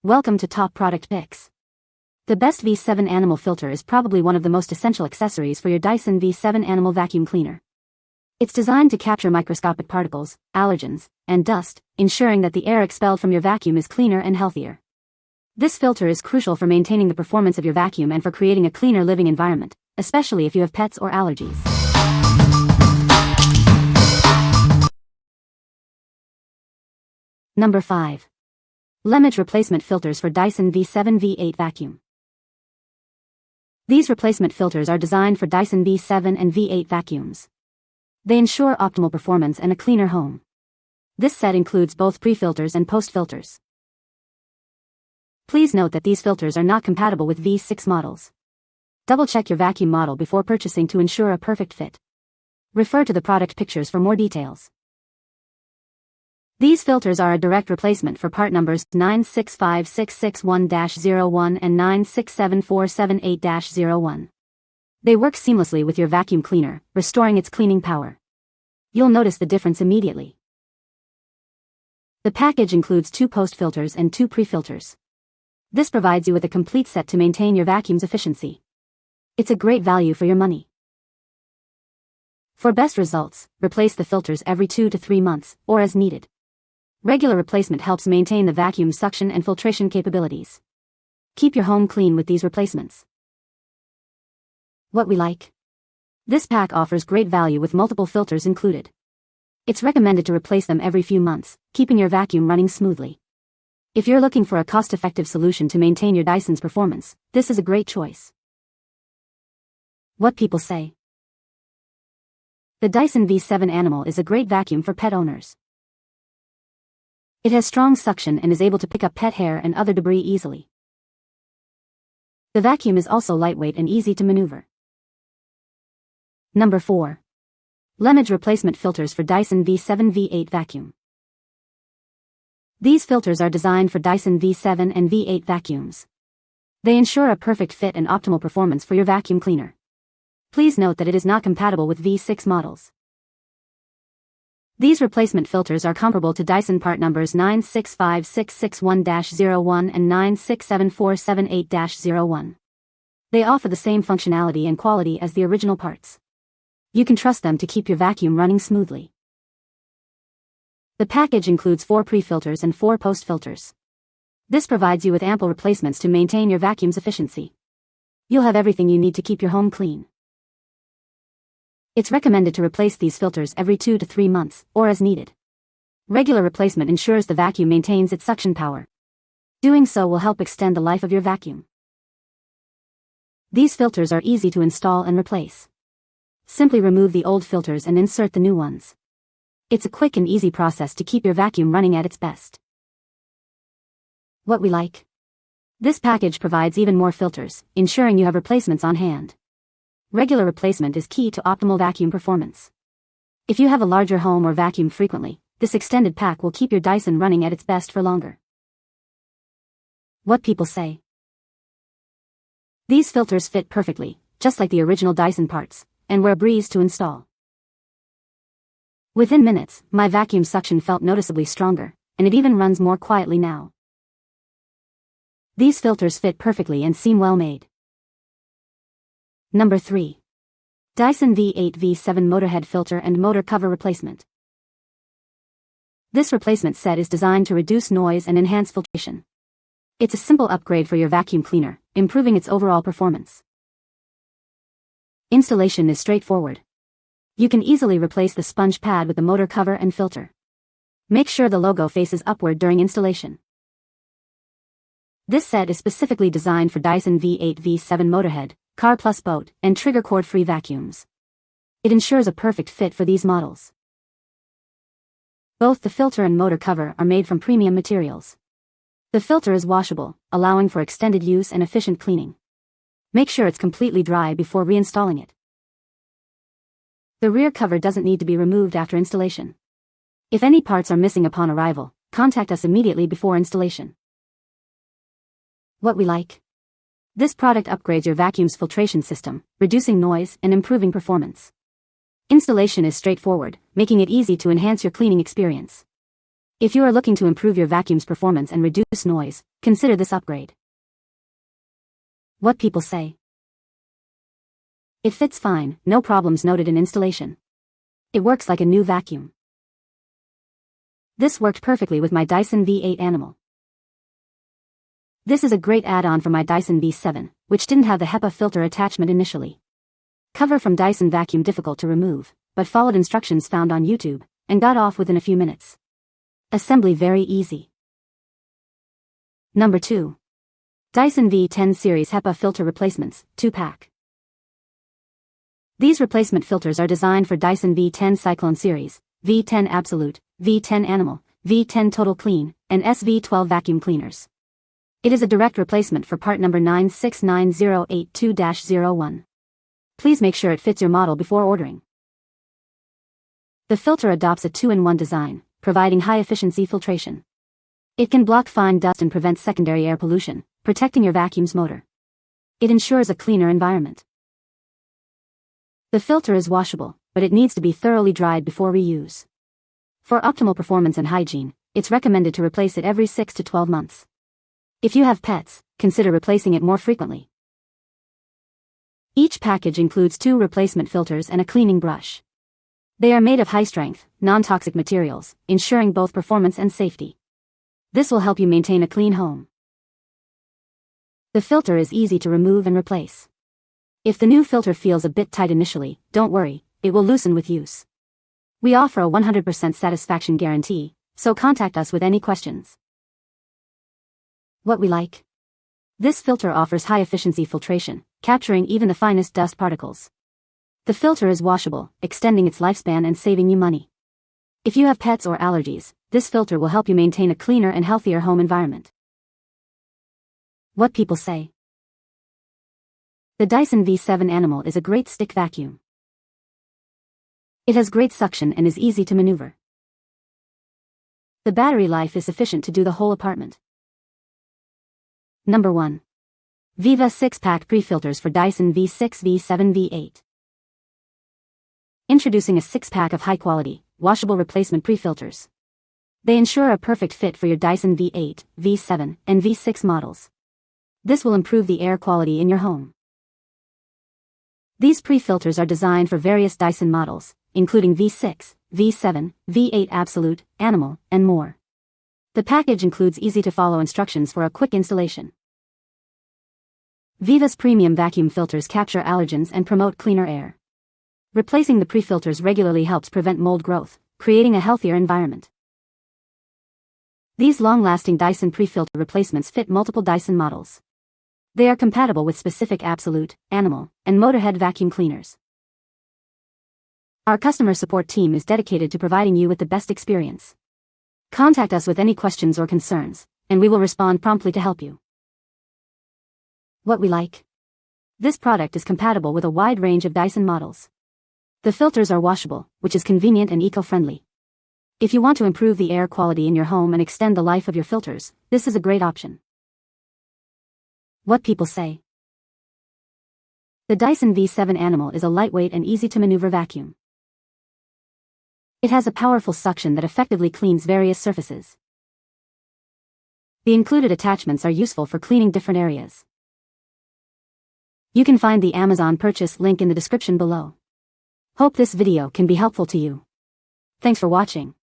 Welcome to Top Product Picks. The best V7 Animal filter is probably one of the most essential accessories for your Dyson V7 Animal vacuum cleaner. It's designed to capture microscopic particles, allergens, and dust, ensuring that the air expelled from your vacuum is cleaner and healthier. This filter is crucial for maintaining the performance of your vacuum and for creating a cleaner living environment, especially if you have pets or allergies. Number 5. Lemige replacement filters for Dyson V7 V8 vacuum. These replacement filters are designed for Dyson V7 and V8 vacuums. They ensure optimal performance and a cleaner home. This set includes both pre-filters and post-filters. Please note that these filters are not compatible with V6 models. Double-check your vacuum model before purchasing to ensure a perfect fit. Refer to the product pictures for more details. These filters are a direct replacement for part numbers 965661-01 and 967478-01. They work seamlessly with your vacuum cleaner, restoring its cleaning power. You'll notice the difference immediately. The package includes 2 post filters and 2 pre-filters. This provides you with a complete set to maintain your vacuum's efficiency. It's a great value for your money. For best results, replace the filters every 2 to 3 months, or as needed. Regular replacement helps maintain the vacuum's suction and filtration capabilities. Keep your home clean with these replacements. What we like. This pack offers great value with multiple filters included. It's recommended to replace them every few months, keeping your vacuum running smoothly. If you're looking for a cost-effective solution to maintain your Dyson's performance, this is a great choice. What people say. The Dyson V7 Animal is a great vacuum for pet owners. It has strong suction and is able to pick up pet hair and other debris easily. The vacuum is also lightweight and easy to maneuver. Number 4. Lemige replacement filters for Dyson V7 V8 vacuum. These filters are designed for Dyson V7 and V8 vacuums. They ensure a perfect fit and optimal performance for your vacuum cleaner. Please note that it is not compatible with V6 models. These replacement filters are comparable to Dyson part numbers 965661-01 and 967478-01. They offer the same functionality and quality as the original parts. You can trust them to keep your vacuum running smoothly. The package includes 4 pre-filters and 4 post-filters. This provides you with ample replacements to maintain your vacuum's efficiency. You'll have everything you need to keep your home clean. It's recommended to replace these filters every 2 to 3 months, or as needed. Regular replacement ensures the vacuum maintains its suction power. Doing so will help extend the life of your vacuum. These filters are easy to install and replace. Simply remove the old filters and insert the new ones. It's a quick and easy process to keep your vacuum running at its best. What we like. This package provides even more filters, ensuring you have replacements on hand. Regular replacement is key to optimal vacuum performance. If you have a larger home or vacuum frequently, this extended pack will keep your Dyson running at its best for longer. What people say. These filters fit perfectly, just like the original Dyson parts, and were a breeze to install. Within minutes, my vacuum suction felt noticeably stronger, and it even runs more quietly now. These filters fit perfectly and seem well made. Number 3. Dyson V8 V7 Motorhead filter and motor cover replacement. This replacement set is designed to reduce noise and enhance filtration. It's a simple upgrade for your vacuum cleaner, improving its overall performance. Installation is straightforward. You can easily replace the sponge pad with the motor cover and filter. Make sure the logo faces upward during installation. This set is specifically designed for Dyson V8 V7 Motorhead, Car Plus Boat, and trigger cord-free vacuums. It ensures a perfect fit for these models. Both the filter and motor cover are made from premium materials. The filter is washable, allowing for extended use and efficient cleaning. Make sure it's completely dry before reinstalling it. The rear cover doesn't need to be removed after installation. If any parts are missing upon arrival, contact us immediately before installation. What we like. This product upgrades your vacuum's filtration system, reducing noise and improving performance. Installation is straightforward, making it easy to enhance your cleaning experience. If you are looking to improve your vacuum's performance and reduce noise, consider this upgrade. What people say. It fits fine, no problems noted in installation. It works like a new vacuum. This worked perfectly with my Dyson V8 Animal. This is a great add-on for my Dyson V7, which didn't have the HEPA filter attachment initially. Cover from Dyson vacuum difficult to remove, but followed instructions found on YouTube, and got off within a few minutes. Assembly very easy. Number 2. Dyson V10 Series HEPA Filter Replacements, 2-pack. These replacement filters are designed for Dyson V10 Cyclone Series, V10 Absolute, V10 Animal, V10 Total Clean, and SV12 vacuum cleaners. It is a direct replacement for part number 969082-01. Please make sure it fits your model before ordering. The filter adopts a 2-in-1 design, providing high-efficiency filtration. It can block fine dust and prevent secondary air pollution, protecting your vacuum's motor. It ensures a cleaner environment. The filter is washable, but it needs to be thoroughly dried before reuse. For optimal performance and hygiene, it's recommended to replace it every 6 to 12 months. If you have pets, consider replacing it more frequently. Each package includes 2 replacement filters and a cleaning brush. They are made of high-strength, non-toxic materials, ensuring both performance and safety. This will help you maintain a clean home. The filter is easy to remove and replace. If the new filter feels a bit tight initially, don't worry, it will loosen with use. We offer a 100% satisfaction guarantee, so contact us with any questions. What we like. This filter offers high-efficiency filtration, capturing even the finest dust particles. The filter is washable, extending its lifespan and saving you money. If you have pets or allergies, this filter will help you maintain a cleaner and healthier home environment. What people say. The Dyson V7 Animal is a great stick vacuum. It has great suction and is easy to maneuver. The battery life is sufficient to do the whole apartment. Number 1. VEVA 6-pack pre-filters for Dyson V6 V7 V8. Introducing a 6-pack of high-quality, washable replacement pre-filters. They ensure a perfect fit for your Dyson V8, V7, and V6 models. This will improve the air quality in your home. These pre-filters are designed for various Dyson models, including V6, V7, V8 Absolute, Animal, and more. The package includes easy-to-follow instructions for a quick installation. VEVA's premium vacuum filters capture allergens and promote cleaner air. Replacing the pre-filters regularly helps prevent mold growth, creating a healthier environment. These long-lasting Dyson pre-filter replacements fit multiple Dyson models. They are compatible with specific Absolute, Animal, and Motorhead vacuum cleaners. Our customer support team is dedicated to providing you with the best experience. Contact us with any questions or concerns, and we will respond promptly to help you. What we like. This product is compatible with a wide range of Dyson models. The filters are washable, which is convenient and eco-friendly. If you want to improve the air quality in your home and extend the life of your filters, this is a great option. What people say. The Dyson V7 Animal is a lightweight and easy-to-maneuver vacuum. It has a powerful suction that effectively cleans various surfaces. The included attachments are useful for cleaning different areas. You can find the Amazon purchase link in the description below. Hope this video can be helpful to you. Thanks for watching.